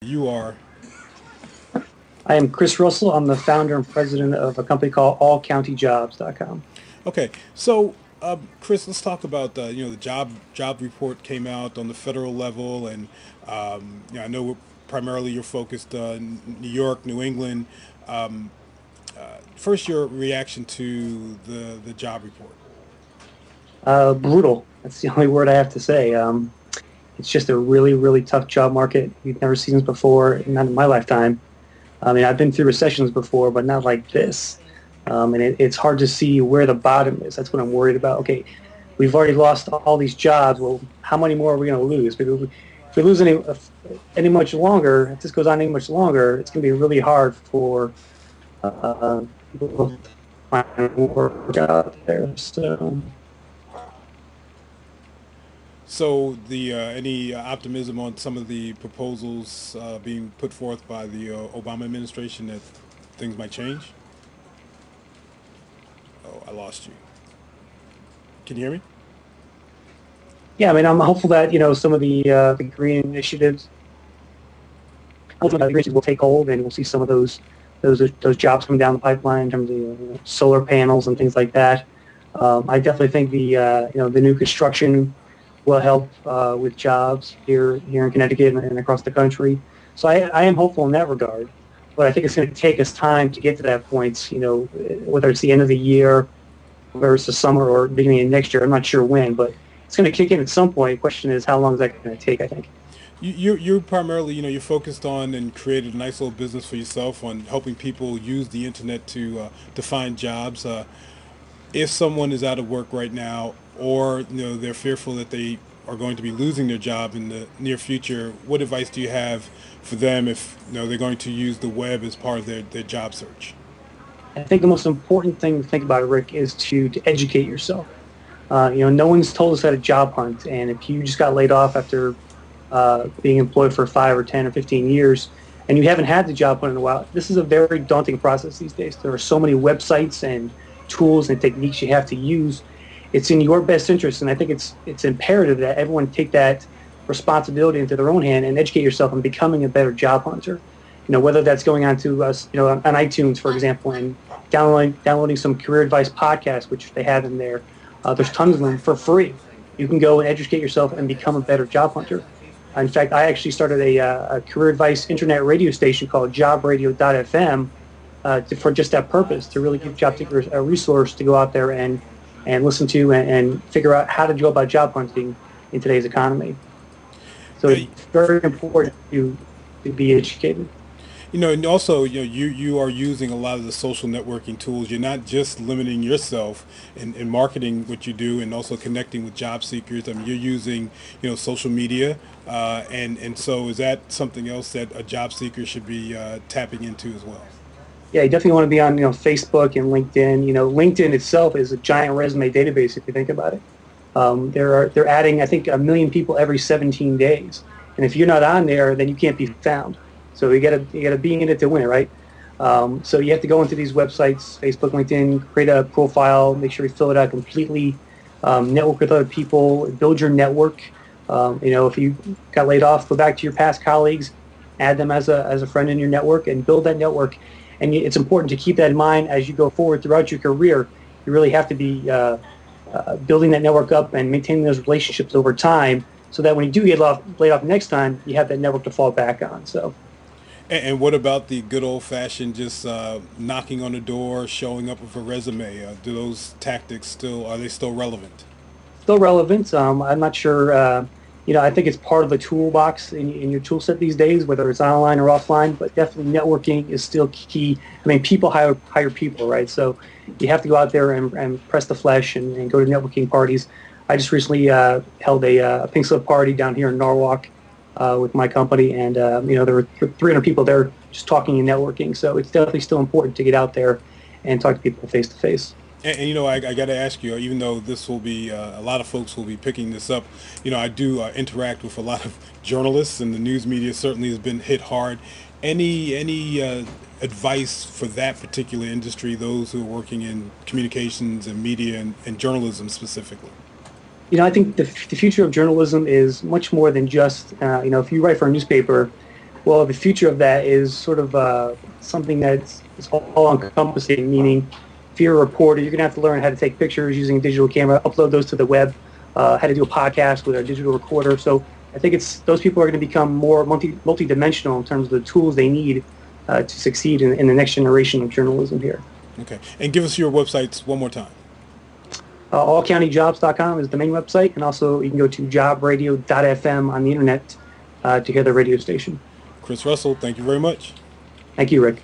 You are. I am Chris Russell. I'm the founder and president of a company called allcountyjobs.com. Okay, so Chris, let's talk about the job report came out on the federal level, and I know primarily you're focused on New York, New England. Um, First, your reaction to the job report. Brutal. That's the only word I have to say. It's just a really, really tough job market. We've never seen this before, not in my lifetime. I mean, I've been through recessions before, but not like this. And it's hard to see where the bottom is. That's what I'm worried about. Okay, we've already lost all these jobs. Well, how many more are we going to lose? Because if we lose any much longer, if this goes on any much longer, it's going to be really hard for people to find work out there. So So, the any optimism on some of the proposals being put forth by the Obama administration that things might change? Oh, I lost you. Can you hear me? yeah, I mean, I'm hopeful that some of the green initiatives, hopefully the green initiatives will take hold, and we'll see some of those jobs coming down the pipeline in terms of solar panels and things like that. I definitely think the new construction will help with jobs here in Connecticut and across the country. So I am hopeful in that regard, but I think it's going to take us time to get to that point. Whether it's the end of the year, whether it's the summer or beginning of next year, I'm not sure when, but it's going to kick in at some point. The question is, how long is that going to take? I think. You're primarily, you're focused on and created a nice little business for yourself on helping people use the internet to find jobs. If someone is out of work right now, or they're fearful that they are going to be losing their job in the near future, what advice do you have for them if they're going to use the web as part of their job search? I think the most important thing to think about, Rick, is to educate yourself. No one's told us how to job hunt, and if you just got laid off after being employed for 5 or 10 or 15 years, and you haven't had the job hunt in a while, this is a very daunting process these days. There are so many websites and tools and techniques you have to use. It's in your best interest, and I think it's imperative that everyone take that responsibility into their own hand and educate yourself on becoming a better job hunter. Whether that's going on to us, on iTunes, for example, and downloading some career advice podcasts, which they have in there. There's tons of them for free. You can go and educate yourself and become a better job hunter. In fact, I actually started a career advice internet radio station called jobradio.fm for just that purpose, to really give job seekers a resource to go out there and listen to and figure out how to go about job hunting in today's economy. So Yeah, it's very important to be educated. and also, you are using a lot of the social networking tools. You're not just limiting yourself in marketing what you do, and also connecting with job seekers. I mean, you're using, social media, and so is that something else that a job seeker should be tapping into as well? Yeah, you definitely want to be on Facebook and LinkedIn. LinkedIn itself is a giant resume database if you think about it. They're adding, I think, 1 million people every 17 days, and if you're not on there, then you can't be found. So you gotta be in it to win it, right? So you have to go into these websites, Facebook, LinkedIn, create a profile, make sure you fill it out completely, network with other people, build your network. If you got laid off, go back to your past colleagues, add them as a friend in your network, and build that network. And it's important to keep that in mind as you go forward throughout your career. You really have to be building that network up and maintaining those relationships over time, so that when you do get laid off next time, you have that network to fall back on. So And what about the good old fashioned just knocking on the door, showing up with a resume? Do those tactics still are they still relevant? still relevant. I'm not sure. I think it's part of the toolbox in your tool set these days, whether it's online or offline. But definitely, networking is still key. I mean, people hire people, right? So you have to go out there and press the flesh and go to networking parties. I just recently held a pink slip party down here in Norwalk with my company, and there were 300 people there just talking and networking. So it's definitely still important to get out there and talk to people face to face. And I got to ask you, even though this will be a lot of folks will be picking this up, I do interact with a lot of journalists, and the news media certainly has been hit hard. Any advice for that particular industry, those who are working in communications and media and journalism specifically? I think the future of journalism is much more than just, if you write for a newspaper, Well, the future of that is sort of something that's all-encompassing, meaning if you're a reporter, you're going to have to learn how to take pictures using a digital camera, upload those to the web, how to do a podcast with a digital recorder. So I think those people are going to become more multi-dimensional in terms of the tools they need to succeed in the next generation of journalism here. Okay. And give us your websites one more time. Allcountyjobs.com is the main website, and also you can go to jobradio.fm on the internet to hear the radio station. Chris Russell, thank you very much. Thank you, Rick.